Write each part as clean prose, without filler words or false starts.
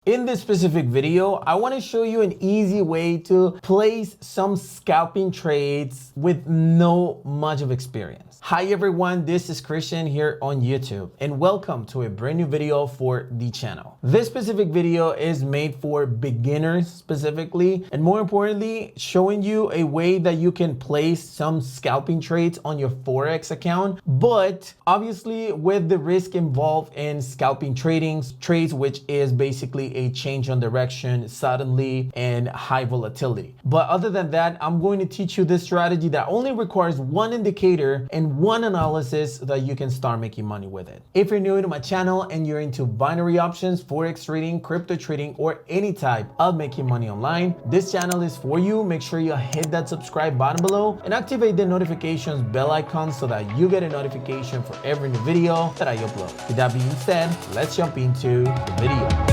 In this specific video, I want to show you an easy way to place some scalping trades with no much of experience. Hi everyone, this is Christian here on YouTube and welcome to a brand new video for the channel. This specific video is made for beginners specifically, and more importantly, showing you a way that you can place some scalping trades on your Forex account, but obviously with the risk involved in scalping trades, which is basically a change on direction suddenly and high volatility. But other than that, I'm going to teach you this strategy that only requires one indicator and one analysis so that you can start making money with it. If you're new to my channel and you're into binary options, Forex trading, crypto trading, or any type of making money online, this channel is for you. Make sure you hit that subscribe button below and activate the notifications bell icon so that you get a notification for every new video that I upload. With that being said, let's jump into the video.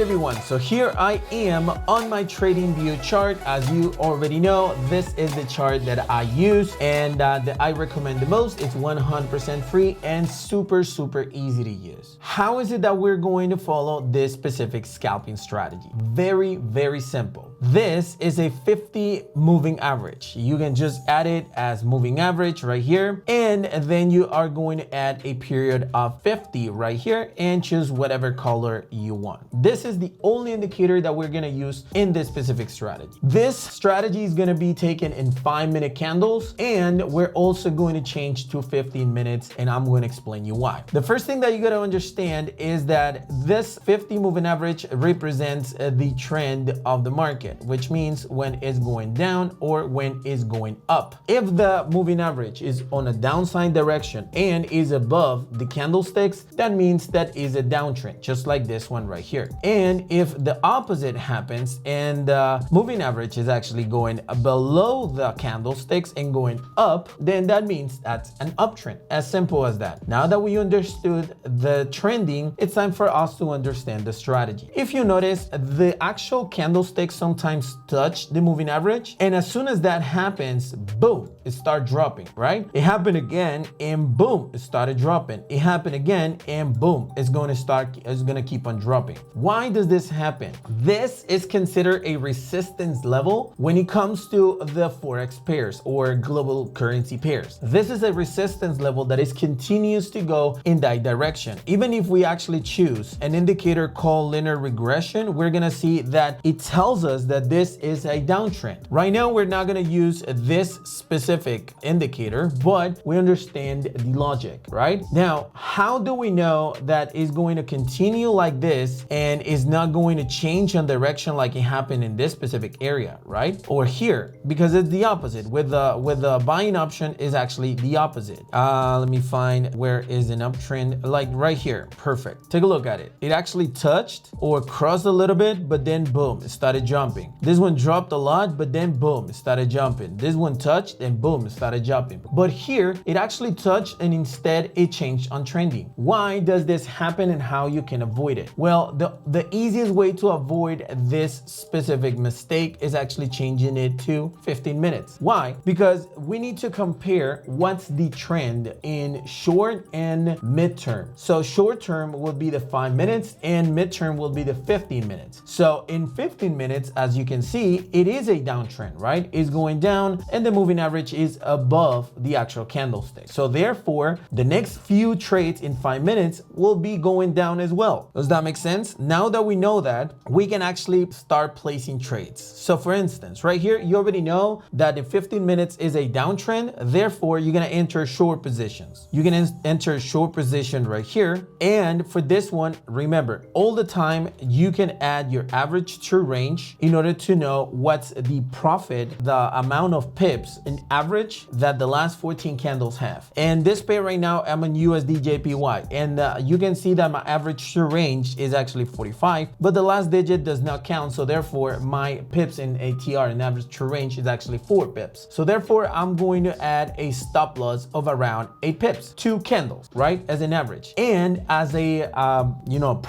Everyone, so here I am on my trading view chart. As you already know, this is the chart that I use and that I recommend the most. It's 100% free and super easy to use. How is it that we're going to follow this specific scalping strategy? Very simple. This is a 50 moving average. You can just add it as moving average right here, and then you are going to add a period of 50 right here and choose whatever color you want. This is the only indicator that we're going to use in this specific strategy. This strategy is going to be taken in 5-minute candles, and we're also going to change to 15 minutes, and I'm going to explain you why. The first thing that you got to understand is that this 50 moving average represents the trend of the market, which means when it's going down or when it's going up. If the moving average is on a downside direction and is above the candlesticks, that means that is a downtrend, just like this one right here. And if the opposite happens and the moving average is actually going below the candlesticks and going up, then that means that's an uptrend. As simple as that. Now that we understood the trending, it's time for us to understand the strategy. If you notice, the actual candlesticks sometimes touch the moving average, and as soon as that happens, boom, it starts dropping, right? It happened again and boom, it started dropping. It happened again and boom, it's going to keep on dropping. Why does this happen? This is considered a resistance level when it comes to the Forex pairs or global currency pairs. This is a resistance level that is continuous to go in that direction. Even if we actually choose an indicator called linear regression, we're going to see that it tells us that this is a downtrend. Right now, we're not going to use this specific indicator, but we understand the logic, right? Now, how do we know that it's going to continue like this and is not going to change on direction like it happened in this specific area, right? Or here, because it's the opposite. With the buying option is actually the opposite. Let me find where is an uptrend, like right here. Perfect. Take a look at it. It actually touched or crossed a little bit, but then boom, it started jumping. This one dropped a lot, but then boom, it started jumping. This one touched and boom, it started jumping. But here, it actually touched and instead it changed on trending. Why does this happen and how you can avoid it? Well, the easiest way to avoid this specific mistake is actually changing it to 15 minutes. Why? Because we need to compare what's the trend in short and midterm. So short term will be the 5 minutes and midterm will be the 15 minutes. So in 15 minutes, as you can see, it is a downtrend, right? It's going down and the moving average is above the actual candlestick. So therefore, the next few trades in 5 minutes will be going down as well. Does that make sense? Now that we know that, we can actually start placing trades. So for instance, right here, you already know that in 15 minutes is a downtrend. Therefore, you're going to enter short positions. You can enter short position right here. And for this one, remember, all the time, you can add your average true range in order to know what's the profit, the amount of pips in average that the last 14 candles have. And this pair right now, I'm on USD JPY. And you can see that my average true range is actually 45. 1.5, but the last digit does not count. So therefore my pips in ATR, in average true range, is actually 4 pips. So therefore I'm going to add a stop loss of around 8 pips, 2 candles, right? As an average. And as a,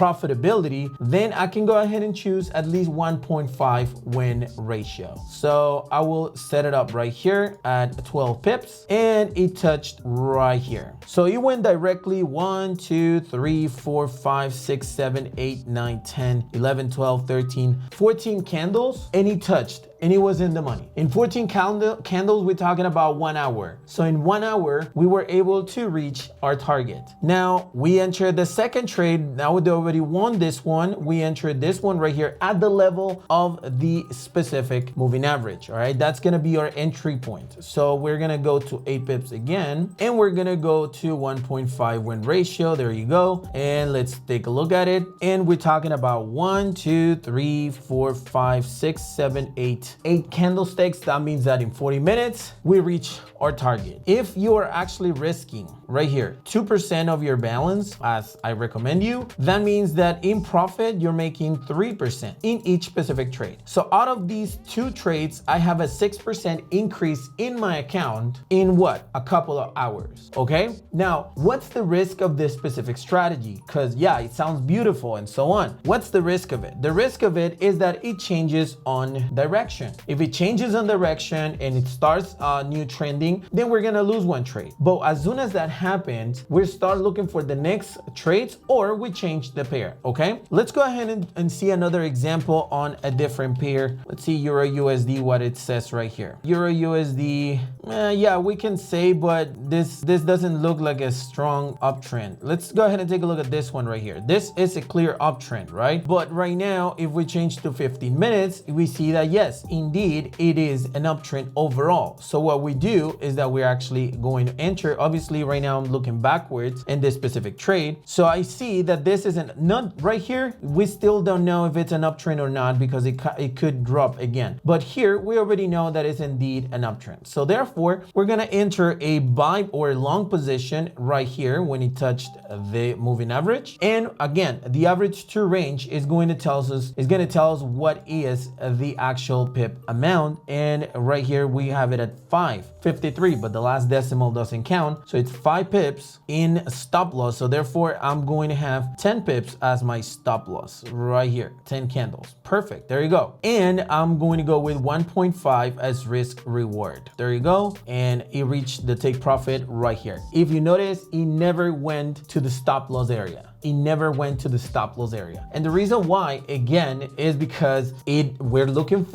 profitability, then I can go ahead and choose at least 1.5 win ratio. So I will set it up right here at 12 pips, and it touched right here. So it went directly 1, 2, 3, 4, 5, 6, 7, 8, 9, 10, 11, 12, 13, 14 candles, and it touched. And it was in the money. In 14 candles, we're talking about 1 hour. So in 1 hour, we were able to reach our target. Now, we entered the second trade. Now we already won this one. We entered this one right here at the level of the specific moving average. All right, that's gonna be our entry point. So we're gonna go to 8 pips again, and we're gonna go to 1.5 win ratio. There you go. And let's take a look at it. And we're talking about 1, 2, 3, 4, 5, 6, 7, 8 candlesticks. That means that in 40 minutes, we reach our target. If you are actually risking right here 2% of your balance, as I recommend you, that means that in profit, you're making 3% in each specific trade. So out of these 2 trades, I have a 6% increase in my account in what? A couple of hours, okay? Now, what's the risk of this specific strategy? Because yeah, it sounds beautiful and so on. What's the risk of it? The risk of it is that it changes on direction. If it changes on direction and it starts new trending, then we're gonna lose 1 trade. But as soon as that happens, we start looking for the next trades, or we change the pair, okay? Let's go ahead and see another example on a different pair. Let's see Euro USD, what it says right here. Euro USD, yeah, we can say, but this doesn't look like a strong uptrend. Let's go ahead and take a look at this one right here. This is a clear uptrend, right? But right now, if we change to 15 minutes, we see that yes, indeed, it is an uptrend overall. So what we do is that we're actually going to enter. Obviously, right now I'm looking backwards in this specific trade. So I see that this isn't, not right here. We still don't know if it's an uptrend or not, because it could drop again. But here we already know that it's indeed an uptrend. So therefore, we're gonna enter a buy or long position right here when it touched the moving average. And again, the average true range is going to tell us what is the actual pip amount. And right here we have it at 553, but the last decimal doesn't count. So it's 5 pips in stop loss. So therefore I'm going to have 10 pips as my stop loss right here, 10 candles. Perfect. There you go. And I'm going to go with 1.5 as risk reward. There you go. And it reached the take profit right here. If you notice, it never went to the stop loss area. It never went to the stop loss area. And the reason why, again, is because we're looking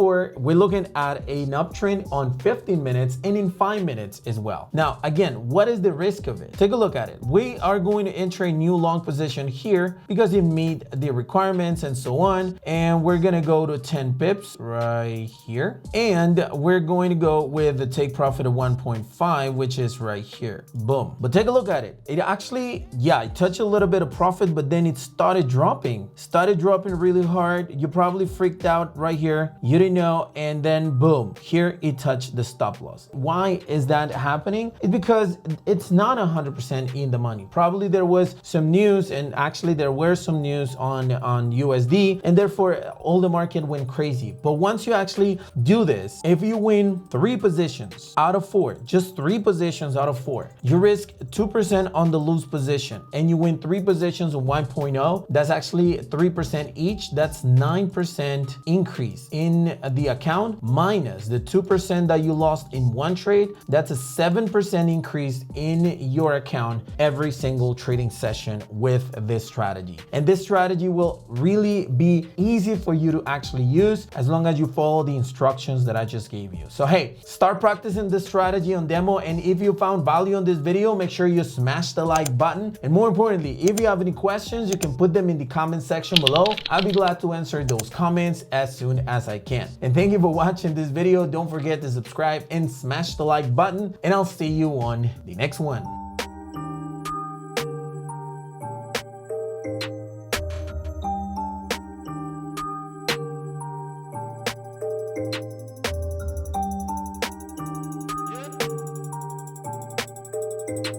at an uptrend on 15 minutes and in 5 minutes as well. Now, again, what is the risk of it? Take a look at it. We are going to enter a new long position here because it meet the requirements and so on. And we're gonna go to 10 pips right here. And we're going to go with the take profit of 1.5, which is right here. Boom. But take a look at it. It actually, yeah, it touched a little bit of profit, but then it started dropping really hard. You probably freaked out right here. You didn't know. And then boom, here it touched the stop loss. Why is that happening? It's because it's not 100% in the money. Probably there was some news, and actually there were some news on USD, and therefore all the market went crazy. But once you actually do this, if you win 3 positions out of 4, just 3 positions out of 4, you risk 2% on the lose position, and you win 3 positions of 1.0, that's actually 3% each. That's 9% increase in the account, minus the 2% that you lost in one trade. That's a 7% increase in your account every single trading session with this strategy. And this strategy will really be easy for you to actually use as long as you follow the instructions that I just gave you. So hey, start practicing this strategy on demo. And if you found value on this video, make sure you smash the like button. And more importantly, if you have any questions, you can put them in the comment section below. I'll be glad to answer those comments as soon as I can. And thank you for watching this video. Don't forget to subscribe and smash the like button, and I'll see you on the next one.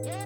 Yeah.